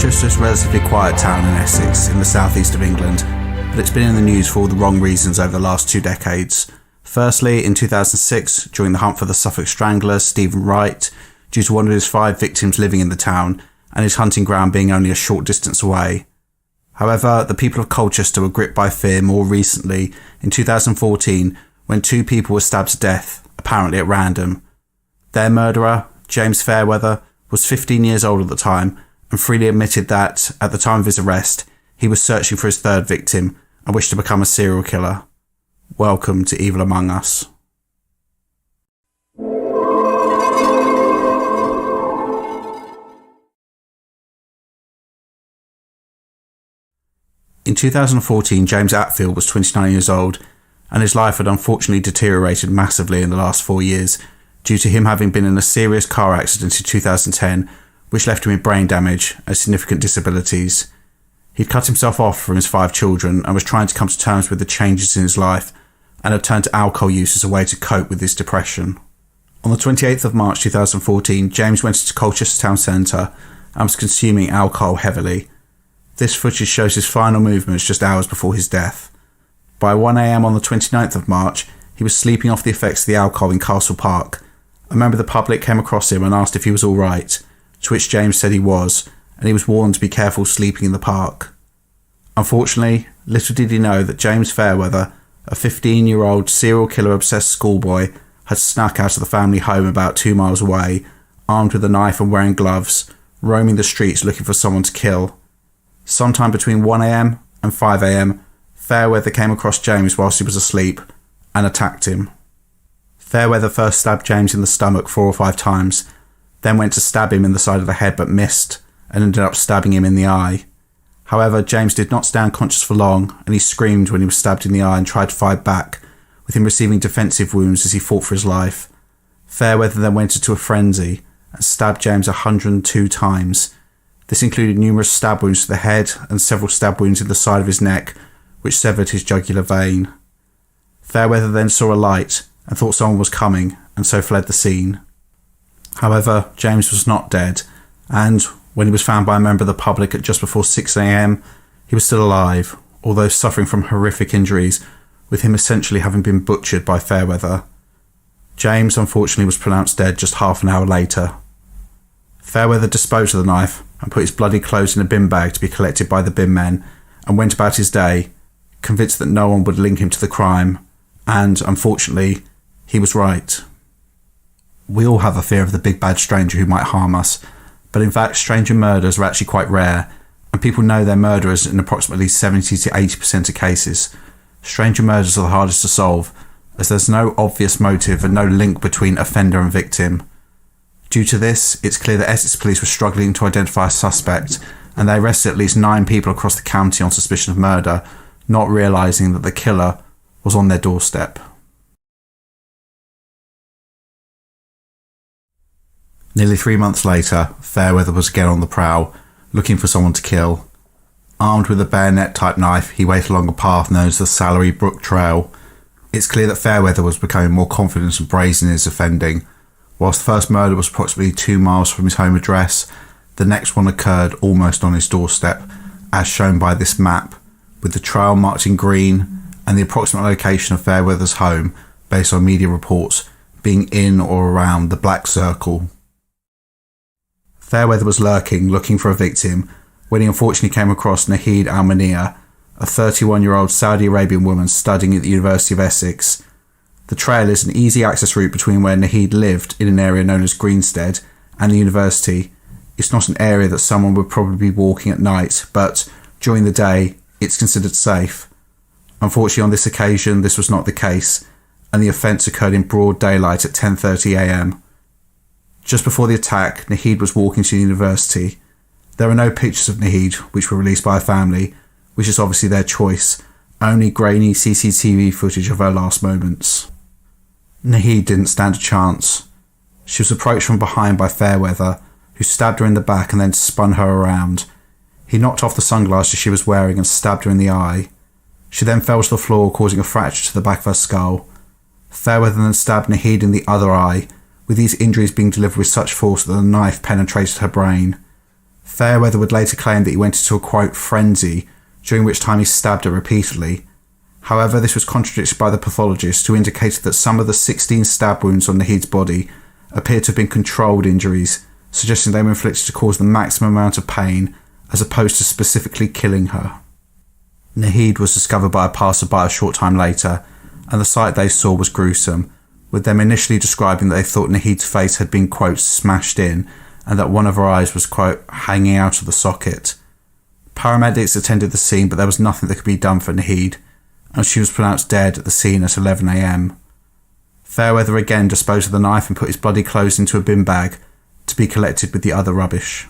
Colchester is a relatively quiet town in Essex, in the southeast of England, but it's been in the news for all the wrong reasons over the last 2 decades. Firstly, in 2006, during the hunt for the Suffolk Strangler, Stephen Wright, due to one of his 5 victims living in the town, and his hunting ground being only a short distance away. However, the people of Colchester were gripped by fear more recently, in 2014, when 2 people were stabbed to death, apparently at random. Their murderer, James Fairweather, was 15 years old at the time, and freely admitted that, at the time of his arrest, he was searching for his 3rd victim and wished to become a serial killer. Welcome to Evil Among Us. In 2014, James Atfield was 29 years old, and his life had unfortunately deteriorated massively in the last 4 years due to him having been in a serious car accident in 2010, which left him with brain damage and significant disabilities. He'd cut himself off from his 5 children and was trying to come to terms with the changes in his life, and had turned to alcohol use as a way to cope with his depression. On the 28th of March 2014, James went into Colchester town centre and was consuming alcohol heavily. This footage shows his final movements just hours before his death. By 1 AM on the 29th of March, he was sleeping off the effects of the alcohol in Castle Park. A member of the public came across him and asked if he was alright, to which James said he was, and he was warned to be careful sleeping in the park. Unfortunately, little did he know that James Fairweather, a 15-year-old serial killer-obsessed schoolboy, had snuck out of the family home about 2 miles away, armed with a knife and wearing gloves, roaming the streets looking for someone to kill. Sometime between 1 AM and 5 AM, Fairweather came across James whilst he was asleep and attacked him. Fairweather first stabbed James in the stomach 4 or 5 times, then went to stab him in the side of the head but missed, and ended up stabbing him in the eye. However, James did not stay unconscious for long, and he screamed when he was stabbed in the eye and tried to fight back, with him receiving defensive wounds as he fought for his life. Fairweather then went into a frenzy and stabbed James 102 times. This included numerous stab wounds to the head and several stab wounds in the side of his neck, which severed his jugular vein. Fairweather then saw a light and thought someone was coming, and so fled the scene. However, James was not dead, and when he was found by a member of the public at just before 6 AM, he was still alive, although suffering from horrific injuries, with him essentially having been butchered by Fairweather. James unfortunately was pronounced dead just half an hour later. Fairweather disposed of the knife and put his bloody clothes in a bin bag to be collected by the bin men, and went about his day, convinced that no one would link him to the crime, and, unfortunately, he was right. We all have a fear of the big bad stranger who might harm us, but in fact stranger murders are actually quite rare, and people know their murderers in approximately 70 to 80% of cases. Stranger murders are the hardest to solve, as there's no obvious motive and no link between offender and victim. Due to this, it's clear that Essex police were struggling to identify a suspect, and they arrested at least 9 people across the county on suspicion of murder, not realising that the killer was on their doorstep. Nearly 3 months later, Fairweather was again on the prowl, looking for someone to kill. Armed with a bayonet-type knife, he waited along a path known as the Sallery Brook Trail. It's clear that Fairweather was becoming more confident and brazen in his offending. Whilst the first murder was approximately 2 miles from his home address, the next one occurred almost on his doorstep, as shown by this map, with the trail marked in green and the approximate location of Fairweather's home, based on media reports, being in or around the black circle. Fairweather was lurking, looking for a victim, when he unfortunately came across Nahid Al-Mania, a 31-year-old Saudi Arabian woman studying at the University of Essex. The trail is an easy access route between where Nahid lived in an area known as Greenstead and the university. It's not an area that someone would probably be walking at night, but during the day, it's considered safe. Unfortunately, on this occasion, this was not the case, and the offence occurred in broad daylight at 10:30 AM. Just before the attack, Nahid was walking to the university. There are no pictures of Nahid, which were released by her family, which is obviously their choice, only grainy CCTV footage of her last moments. Nahid didn't stand a chance. She was approached from behind by Fairweather, who stabbed her in the back and then spun her around. He knocked off the sunglasses she was wearing and stabbed her in the eye. She then fell to the floor, causing a fracture to the back of her skull. Fairweather then stabbed Nahid in the other eye, with these injuries being delivered with such force that the knife penetrated her brain. Fairweather would later claim that he went into a quote frenzy, during which time he stabbed her repeatedly. However, this was contradicted by the pathologist, who indicated that some of the 16 stab wounds on Naheed's body appeared to have been controlled injuries, suggesting they were inflicted to cause the maximum amount of pain, as opposed to specifically killing her. Naheed was discovered by a passerby a short time later, and the sight they saw was gruesome, with them initially describing that they thought Naheed's face had been, quote, smashed in, and that one of her eyes was, quote, hanging out of the socket. Paramedics attended the scene, but there was nothing that could be done for Naheed, and she was pronounced dead at the scene at 11 a.m. Fairweather again disposed of the knife and put his bloody clothes into a bin bag to be collected with the other rubbish.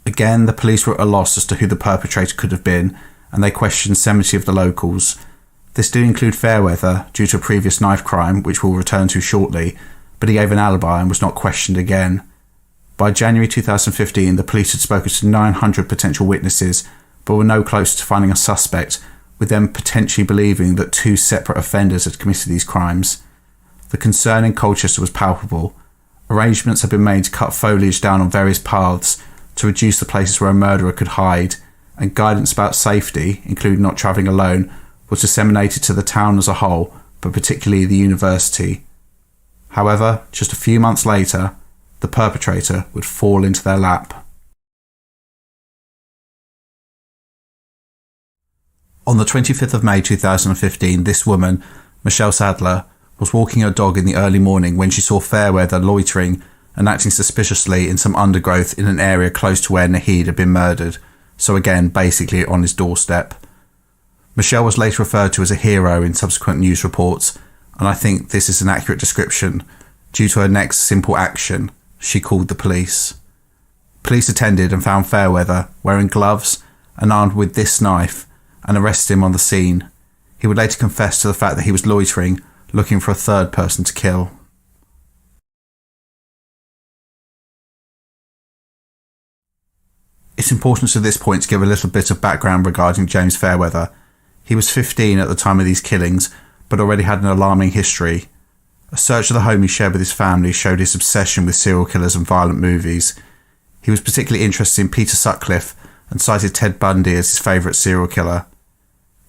Again, the police were at a loss as to who the perpetrator could have been, and they questioned 70 of the locals. This did include Fairweather, due to a previous knife crime, which we'll return to shortly, but he gave an alibi and was not questioned again. By January 2015, the police had spoken to 900 potential witnesses, but were no closer to finding a suspect, with them potentially believing that 2 separate offenders had committed these crimes. The concern in Colchester was palpable. Arrangements had been made to cut foliage down on various paths to reduce the places where a murderer could hide, and guidance about safety, including not travelling alone, was disseminated to the town as a whole, but particularly the university. However, just a few months later, the perpetrator would fall into their lap. On the 25th of May 2015, this woman, Michelle Sadler, was walking her dog in the early morning when she saw Fairweather loitering and acting suspiciously in some undergrowth in an area close to where Naheed had been murdered, so again basically on his doorstep. Michelle was later referred to as a hero in subsequent news reports, and I think this is an accurate description. Due to her next simple action, she called the police. Police attended and found Fairweather wearing gloves and armed with this knife and arrested him on the scene. He would later confess to the fact that he was loitering, looking for a third person to kill. It's important to this point to give a little bit of background regarding James Fairweather. He was 15 at the time of these killings, but already had an alarming history. A search of the home he shared with his family showed his obsession with serial killers and violent movies. He was particularly interested in Peter Sutcliffe and cited Ted Bundy as his favourite serial killer.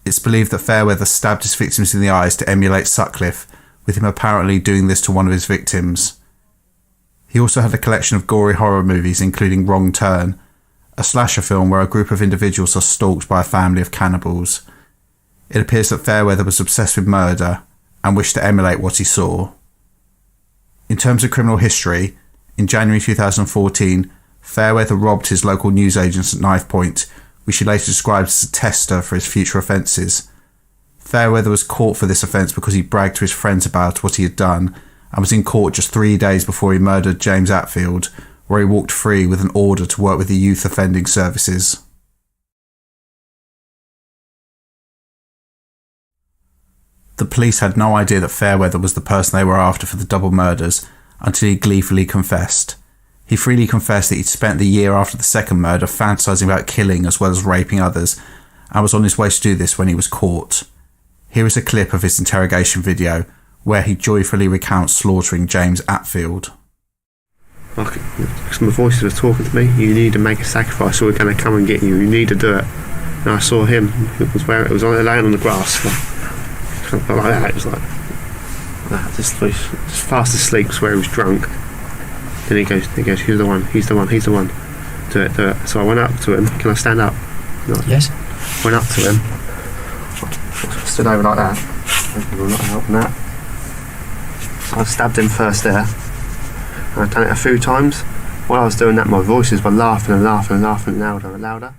It's believed that Fairweather stabbed his victims in the eyes to emulate Sutcliffe, with him apparently doing this to one of his victims. He also had a collection of gory horror movies, including Wrong Turn, a slasher film where a group of individuals are stalked by a family of cannibals. It appears that Fairweather was obsessed with murder and wished to emulate what he saw. In terms of criminal history, in January 2014, Fairweather robbed his local newsagents at knife point, which he later described as a tester for his future offences. Fairweather was caught for this offence because he bragged to his friends about what he had done, and was in court just 3 days before he murdered James Atfield, where he walked free with an order to work with the Youth Offending Services. The police had no idea that Fairweather was the person they were after for the double murders until he gleefully confessed. He freely confessed that he'd spent the year after the second murder fantasising about killing as well as raping others, and was on his way to do this when he was caught. Here is a clip of his interrogation video where he joyfully recounts slaughtering James Atfield. Because my voices were talking to me, you need to make a sacrifice or we're going to come and get you, you need to do it. And I saw him, it was laying on the grass, like that, it was like that, just fast asleep, was where he was drunk. Then he goes, he's the one, do it. So I went up to him, can I stand up? Like, yes. Went up to him, I stood over like that, and that. So I stabbed him first there, and I'd done it a few times. While I was doing that, my voices were laughing louder and louder.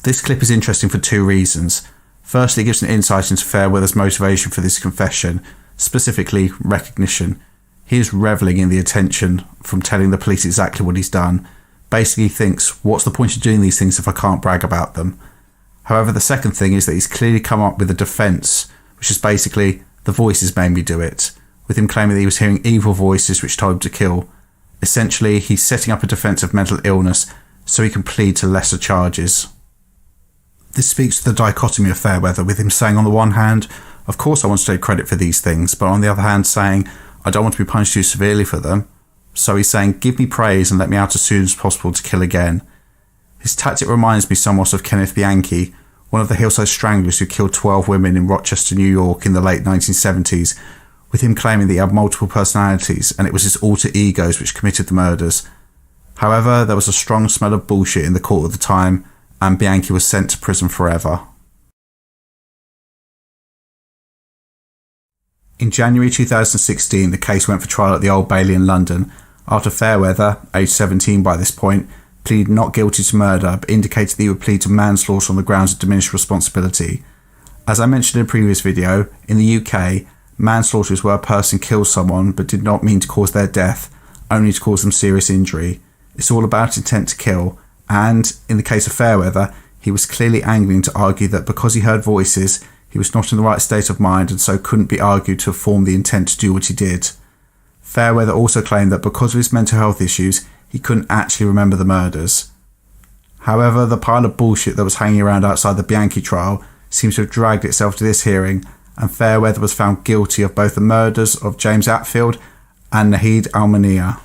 This clip is interesting for 2 reasons. Firstly, it gives an insight into Fairweather's motivation for this confession, specifically recognition. He is revelling in the attention from telling the police exactly what he's done. Basically thinks, what's the point of doing these things if I can't brag about them? However, the second thing is that he's clearly come up with a defence, which is basically, the voices made me do it, with him claiming that he was hearing evil voices which told him to kill. Essentially, he's setting up a defence of mental illness so he can plead to lesser charges. This speaks to the dichotomy of Fairweather, with him saying on the one hand, of course I want to take credit for these things, but on the other hand saying, I don't want to be punished too severely for them. So he's saying, give me praise and let me out as soon as possible to kill again. His tactic reminds me somewhat of Kenneth Bianchi, one of the hillside stranglers who killed 12 women in Rochester, New York in the late 1970s, with him claiming that he had multiple personalities and it was his alter egos which committed the murders. However, there was a strong smell of bullshit in the court at the time, and Bianchi was sent to prison forever. In January 2016, the case went for trial at the Old Bailey in London, after Fairweather, aged 17 by this point, pleaded not guilty to murder but indicated that he would plead to manslaughter on the grounds of diminished responsibility. As I mentioned in a previous video, in the UK, manslaughter is where a person kills someone but did not mean to cause their death, only to cause them serious injury. It's all about intent to kill, and, in the case of Fairweather, he was clearly angling to argue that because he heard voices, he was not in the right state of mind and so couldn't be argued to have formed the intent to do what he did. Fairweather also claimed that because of his mental health issues, he couldn't actually remember the murders. However, the pile of bullshit that was hanging around outside the Bianchi trial seems to have dragged itself to this hearing, and Fairweather was found guilty of both the murders of James Atfield and Nahid Al-Mania.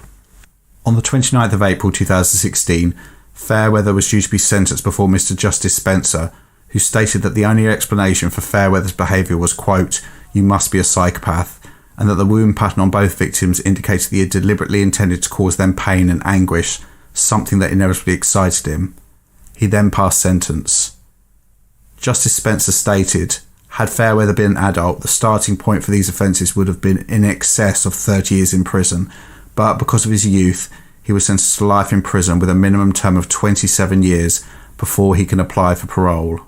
On the 29th of April 2016, Fairweather was due to be sentenced before Mr. Justice Spencer, who stated that the only explanation for Fairweather's behaviour was, quote, "You must be a psychopath," and that the wound pattern on both victims indicated that he had deliberately intended to cause them pain and anguish, something that inevitably excited him. He then passed sentence. Justice Spencer stated, had Fairweather been an adult, the starting point for these offences would have been in excess of 30 years in prison, but because of his youth, he was sentenced to life in prison with a minimum term of 27 years before he can apply for parole.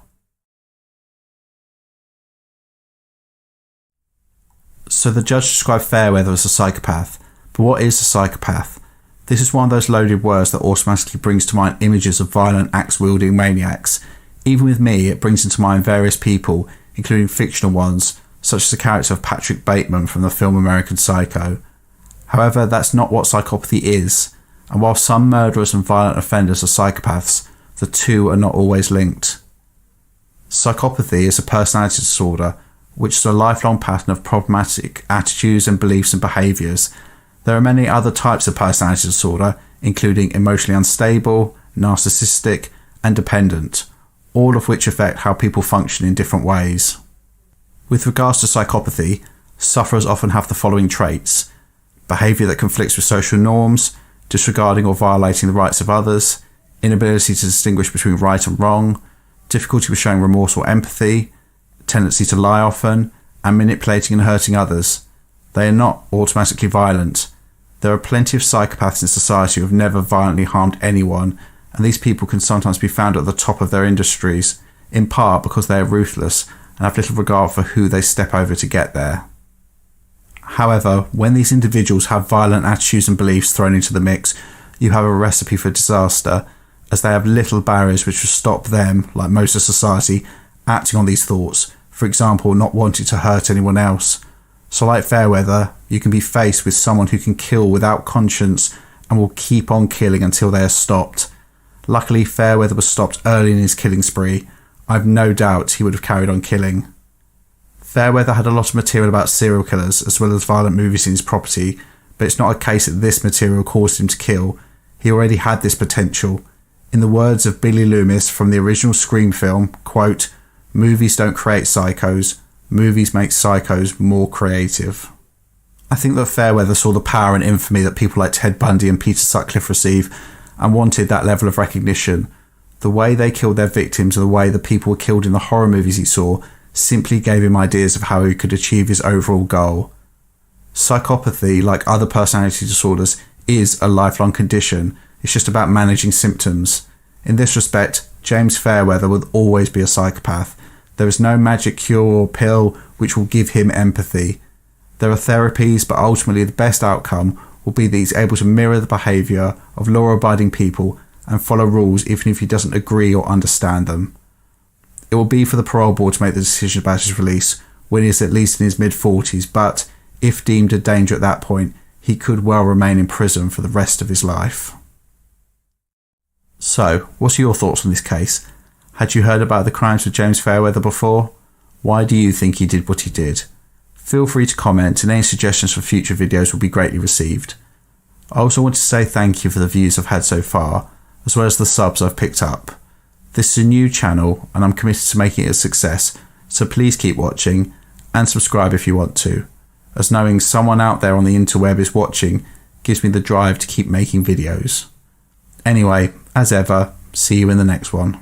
So the judge described Fairweather as a psychopath, but what is a psychopath? This is one of those loaded words that automatically brings to mind images of violent axe-wielding maniacs. Even with me, it brings into mind various people, including fictional ones, such as the character of Patrick Bateman from the film American Psycho. However, that's not what psychopathy is, and while some murderers and violent offenders are psychopaths, the two are not always linked. Psychopathy is a personality disorder, which is a lifelong pattern of problematic attitudes and beliefs and behaviours. There are many other types of personality disorder, including emotionally unstable, narcissistic, and dependent, all of which affect how people function in different ways. With regards to psychopathy, sufferers often have the following traits: behaviour that conflicts with social norms, disregarding or violating the rights of others, inability to distinguish between right and wrong, difficulty with showing remorse or empathy, tendency to lie often, and manipulating and hurting others. They are not automatically violent. There are plenty of psychopaths in society who have never violently harmed anyone, and these people can sometimes be found at the top of their industries, in part because they are ruthless and have little regard for who they step over to get there. However, when these individuals have violent attitudes and beliefs thrown into the mix, you have a recipe for disaster, as they have little barriers which will stop them, like most of society, acting on these thoughts, for example, not wanting to hurt anyone else. So like Fairweather, you can be faced with someone who can kill without conscience and will keep on killing until they are stopped. Luckily, Fairweather was stopped early in his killing spree. I've no doubt he would have carried on killing. Fairweather had a lot of material about serial killers as well as violent movies in his property, but it's not a case that this material caused him to kill. He already had this potential. In the words of Billy Loomis from the original Scream film, quote, "Movies don't create psychos, movies make psychos more creative." I think that Fairweather saw the power and infamy that people like Ted Bundy and Peter Sutcliffe receive and wanted that level of recognition. The way they killed their victims and the way the people were killed in the horror movies he saw simply gave him ideas of how he could achieve his overall goal. Psychopathy, like other personality disorders, is a lifelong condition. It's just about managing symptoms. In this respect, James Fairweather will always be a psychopath. There is no magic cure or pill which will give him empathy. There are therapies, but ultimately the best outcome will be that he's able to mirror the behaviour of law-abiding people and follow rules even if he doesn't agree or understand them. It will be for the parole board to make the decision about his release when he is at least in his mid-40s, but if deemed a danger at that point, he could well remain in prison for the rest of his life. So, what are your thoughts on this case? Had you heard about the crimes of James Fairweather before? Why do you think he did what he did? Feel free to comment, and any suggestions for future videos will be greatly received. I also want to say thank you for the views I've had so far, as well as the subs I've picked up. This is a new channel and I'm committed to making it a success, so please keep watching and subscribe if you want to, as knowing someone out there on the interweb is watching gives me the drive to keep making videos. Anyway, as ever, see you in the next one.